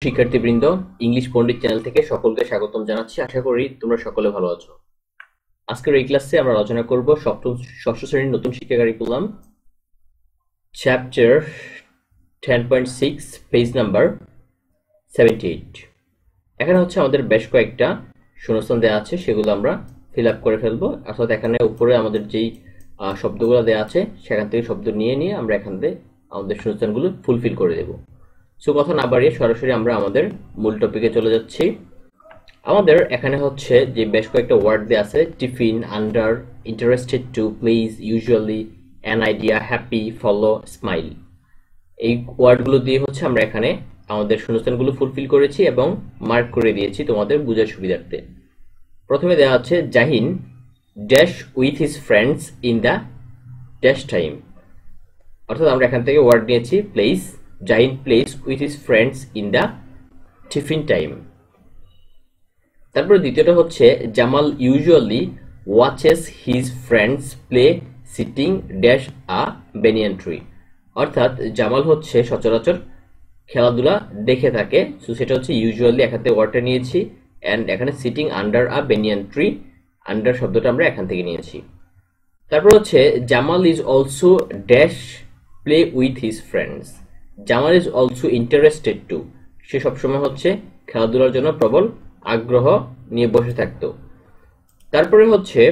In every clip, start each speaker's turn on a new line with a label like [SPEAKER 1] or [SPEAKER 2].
[SPEAKER 1] শিক্ষার্থীবৃন্দ, ইংলিশ পণ্ডিত চ্যানেল থেকে সকলকে স্বাগতম জানাচ্ছি। আশা করি তোমরা সকলে ভালো আছো। আজকের এই ক্লাসে আমরা আলোচনা করব ষষ্ঠ শ্রেণীর নতুন শিক্ষা কারিকুলাম চ্যাপ্টার 10.6 পেজ নাম্বার 78। এখানে হচ্ছে আমাদের বেশ কয়েকটা শূন্যস্থান দেওয়া আছে, সেগুলো আমরা ফিল আপ করে ফেলবো। অর্থাৎ এখানে উপরে আমাদের যেই শব্দগুলো দেওয়া আছে সেখান থেকে শব্দ নিয়ে নিয়ে আমরা এখান থেকে আমাদের শূন্যস্থানগুলো ফুলফিল করে দেবো। সো কথা না বাড়িয়ে সরাসরি আমরা আমাদের মূল টপিকে চলে যাচ্ছি। আমাদের এখানে হচ্ছে যে বেশ কয়েকটা ওয়ার্ড দেওয়া আছে, tiffin, under, interested to, please, usually, an idea, happy, follow, smile. এই ওয়ার্ডগুলো দিয়ে হচ্ছে আমরা এখানে আমাদের শূন্যস্থানগুলো ফুলফিল করেছি এবং মার্ক করে দিয়েছি তোমাদের বোঝার সুবিধার্থে। প্রথমে দেওয়া আছে Jahin dash with his friends in the dash time. অর্থাৎ আমরা এখান থেকে ওয়ার্ড নিয়েছি place. Jahin plays with his friends in the tiffin time. তারপরে দ্বিতীয়টা হচ্ছে Jamal usually watches his friends play sitting dash a banyan tree. অর্থাৎ জামাল হচ্ছে সচরাচর খেলাধুলা দেখে থাকে। সো সেটা হচ্ছে ইউজুয়ালি, এখান থেকে ওয়ার্ডটা নিয়েছি, অ্যান্ড এখানে sitting under a banyan tree, under শব্দটা আমরা এখান থেকে নিয়েছি। তারপর হচ্ছে Jamal is also dash play with his friends. Jamal is also interested to, সে সবসময় হচ্ছে খেলাধুলার জন্য প্রবল আগ্রহ নিয়ে বসে থাকতো। তারপরে হচ্ছে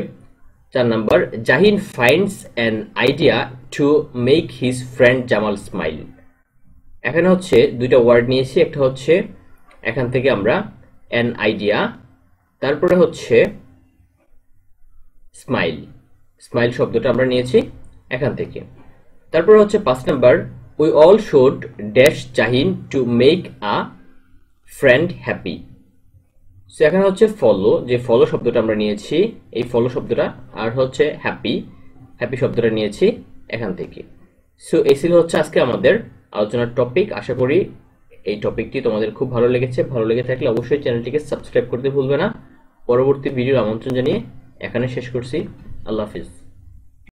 [SPEAKER 1] 4 number, Jahin finds an idea to make his friend Jamal smile. এখানে হচ্ছে দুইটা ওয়ার্ড নিয়েছি, একটা হচ্ছে এখান থেকে আমরা অ্যান আইডিয়া, তারপরে হচ্ছে স্মাইল। স্মাইল শব্দটা আমরা নিয়েছি এখান থেকে। তারপরে হচ্ছে 5 number, we all should dash Jahin to make a friend happy. So এখানে হচ্ছে ফলো, যে ফলো শব্দটা আমরা নিয়েছি এই ফলো শব্দটা, আর হচ্ছে হ্যাপি, হ্যাপি শব্দটা নিয়েছি এখান থেকে। সো এই ছিল হচ্ছে আজকে আমাদের আলোচনার টপিক। আশা করি এই টপিকটি তোমাদের খুব ভালো লেগেছে। ভালো লেগে থাকলে অবশ্যই চ্যানেলটিকে সাবস্ক্রাইব করতে ভুলবে না। পরবর্তী ভিডিওর আমন্ত্রণ জানিয়ে এখানে শেষ করছি। আল্লাহ হাফিজ।